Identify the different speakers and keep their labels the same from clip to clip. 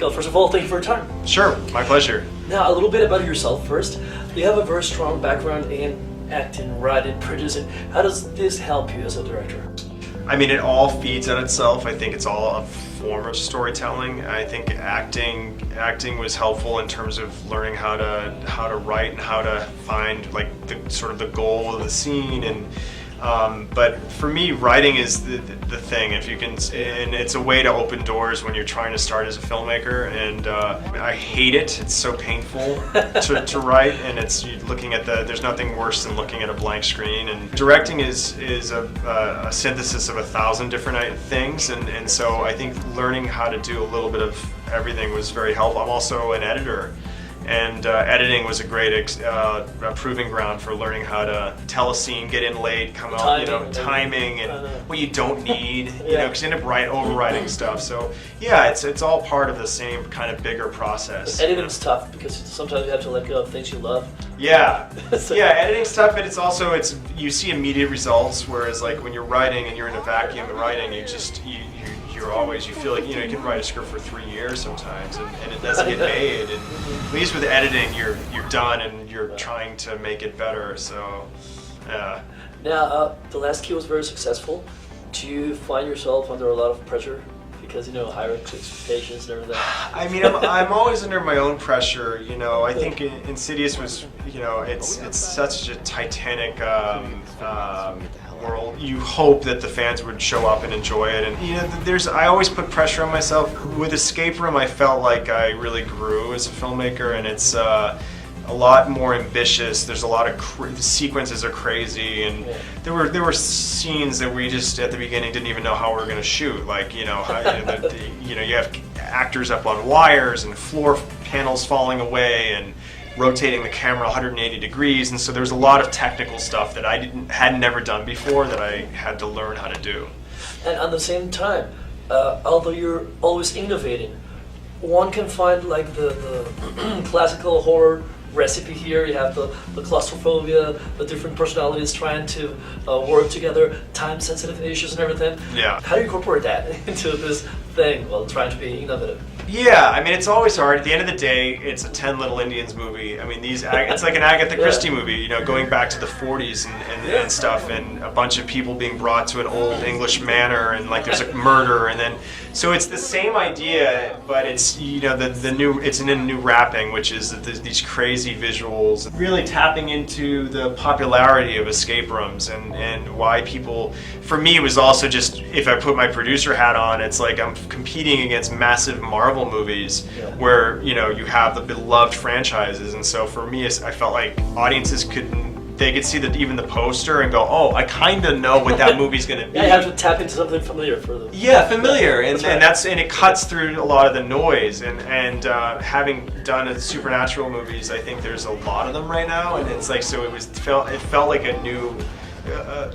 Speaker 1: Robitel, first of all, thank you for your time.
Speaker 2: Sure, my pleasure.
Speaker 1: Now, a little bit about yourself first. You have a very strong background in acting, writing, producing. How does this help you as a director?
Speaker 2: I mean, it all feeds on itself. I think it's all a form of storytelling. I think acting was helpful in terms of learning how to write and how to find like the sort of the goal of the scene. And but for me, writing is the thing. If you can, and it's a way to open doors when you're trying to start as a filmmaker. And I hate it. It's so painful to write, and it's looking at there's nothing worse than looking at a blank screen. And directing is a synthesis of 1,000 different things, and so I think learning how to do a little bit of everything was very helpful. I'm also an editor. And editing was a great proving ground for learning how to tell a scene, get in late, come out, timing, and what you don't need, because you end up overwriting stuff. So yeah, it's all part of the same kind of bigger process.
Speaker 1: Editing's tough because sometimes you have to let go of things you love.
Speaker 2: Yeah, yeah, editing's tough, but it's you see immediate results, whereas like when you're writing and you're in a vacuum of writing, you feel like you can write a script for 3 years sometimes, and it doesn't get made. And at least with editing, you're done and you're trying to make it better. So, yeah.
Speaker 1: Now, the last key was very successful. Do you find yourself under a lot of pressure because higher expectations and everything?
Speaker 2: I mean, I'm always under my own pressure. I think Insidious was, it's such a titanic world. You hope that the fans would show up and enjoy it, and I always put pressure on myself. With Escape Room, I felt like I really grew as a filmmaker, and it's a lot more ambitious. There's a lot of the sequences are crazy, and there were scenes that we just at the beginning didn't even know how we were going to shoot. Like you have actors up on wires and floor panels falling away and rotating the camera 180 degrees, and so there's a lot of technical stuff that I had never done before that I had to learn how to do.
Speaker 1: And at the same time, although you're always innovating, one can find like the classical horror recipe here. You have the claustrophobia, the different personalities trying to work together, time-sensitive issues and everything.
Speaker 2: Yeah.
Speaker 1: How do you incorporate that into this thing while trying to be innovative?
Speaker 2: Yeah, I mean, it's always hard. At the end of the day, it's a 10 Little Indians movie. I mean, it's like an Agatha Christie movie, going back to the 40s and stuff, and a bunch of people being brought to an old English manor, and like there's a murder, and then so it's the same idea, but it's it's in a new wrapping, which is these crazy visuals, really tapping into the popularity of escape rooms and why people. For me, it was also just, if I put my producer hat on, it's like I'm competing against massive Marvel movies where you have the beloved franchises, and so for me, I felt like audiences could see even the poster and go, oh, I kind of know what that movie's going to be.
Speaker 1: Yeah, you have to tap into something familiar for them.
Speaker 2: Yeah, familiar, and it cuts through a lot of the noise. And having done supernatural movies, I think there's a lot of them right now, and it's like it felt like a new.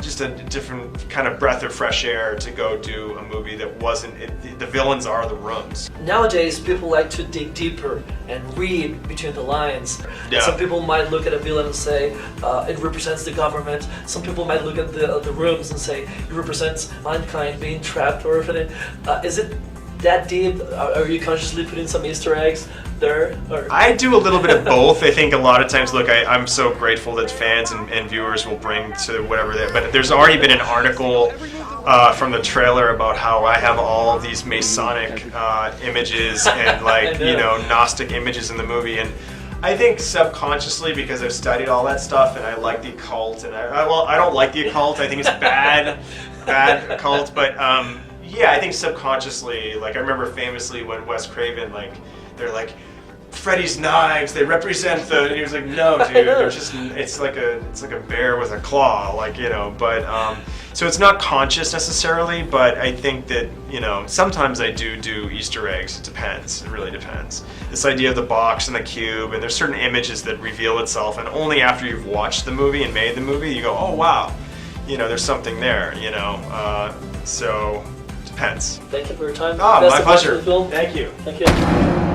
Speaker 2: Just a different kind of breath of fresh air to go do a movie that wasn't. The villains are the rooms.
Speaker 1: Nowadays, people like to dig deeper and read between the lines.
Speaker 2: Yeah.
Speaker 1: Some people might look at a villain and say it represents the government. Some people might look at the rooms and say it represents mankind being trapped or everything. Is it that deep? Are you consciously putting some Easter eggs there? Or?
Speaker 2: I do a little bit of both. I think a lot of times, look, I'm so grateful that fans and viewers will bring to whatever but there's already been an article from the trailer about how I have all of these Masonic images and like, Gnostic images in the movie, and I think subconsciously, because I've studied all that stuff and I like the occult, and I don't like the occult, I think it's bad occult, but yeah, I think subconsciously, like I remember famously when Wes Craven, like, they're like, Freddy's knives, they represent and he was like, no dude, they're just, it's like a bear with a claw, like, but, so it's not conscious necessarily, but I think that, sometimes I do Easter eggs, it depends, it really depends. This idea of the box and the cube, and there's certain images that reveal itself, and only after you've watched the movie and made the movie, you go, oh wow, there's something there, so, depends.
Speaker 1: Thank you for your time.
Speaker 2: Oh, my pleasure. Thank you.
Speaker 1: Thank you.